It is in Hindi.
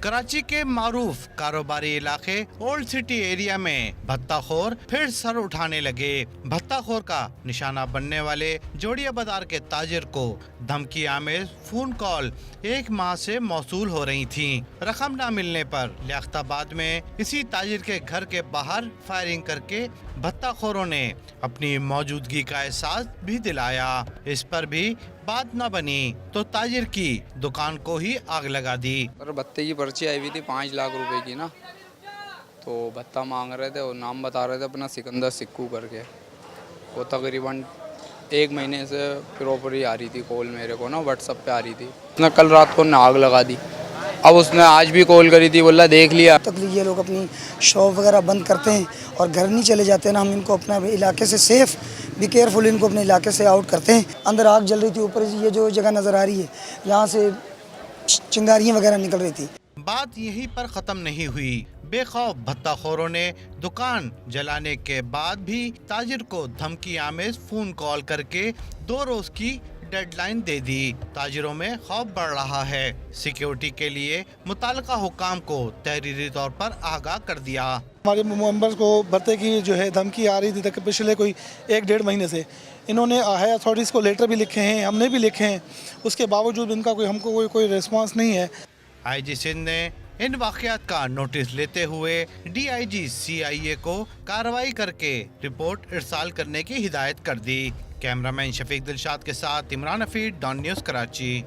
कराची के मारूफ कारोबारी इलाके ओल्ड सिटी एरिया में भत्ताखोर फिर सर उठाने लगे। भत्ताखोर का निशाना बनने वाले जोड़िया बाजार के ताजिर को धमकी आमेज फोन कॉल 1 माह से मौसूल हो रही थी। रकम न मिलने पर लियाकताबाद में इसी ताजिर के घर के बाहर फायरिंग करके भत्ताखोरों ने अपनी मौजूदगी का एहसास भी दिलाया। इस पर भी बात न बनी तो ताजिर की दुकान को ही आग लगा दी। सर भत्ते की पर्ची आई हुई थी 5 लाख रुपए की ना, तो भत्ता मांग रहे थे और नाम बता रहे थे अपना सिकंदर सिक्कू करके। वो तकरीबन 1 महीने से प्रॉपर ही आ रही थी कॉल मेरे को ना, व्हाट्सएप पे आ रही थी। उसने कल रात को आग लगा दी। अब उसने आज भी कॉल करी थी, बोला देख लिया। तकलीफ ये लोग अपनी शॉप वगैरह बंद करते हैं और घर नहीं चले जाते ना, हम इनको अपने इलाके से सेफ बी केयरफुल इनको अपने इलाके से आउट करते हैं। अंदर आग जल रही थी, ऊपर ये जो जगह नज़र आ रही है यहाँ से चिंगारियाँ वगैरह निकल रही थी। बात यहीं पर खत्म नहीं हुई। बेखौफ भत्ताखोरों ने दुकान जलाने के बाद भी ताजिर को धमकी आमेज फोन कॉल करके 2 रोज की डेडलाइन दे दी। ताजिरों में खौफ बढ़ रहा है। सिक्योरिटी के लिए मुताल्लिका हुकाम को तहरीरी तौर पर आगाह कर दिया। हमारे मेंबर्स को भत्ते की जो है धमकी आ रही थी तक पिछले कोई 1-1.5 महीने से। इन्होंने हाई अथॉरिटीज़ को लेटर भी लिखे हैं, हमने भी लिखे हैं, उसके बावजूद इनका हमको कोई रिस्पांस नहीं है। आईजी सिंध ने इन वाक़यात का नोटिस लेते हुए DIG CIA को कार्रवाई करके रिपोर्ट इरसाल करने की हिदायत कर दी। कैमरामैन शफीक दिलशाद के साथ इमरान हफीज, डॉन न्यूज़, कराची।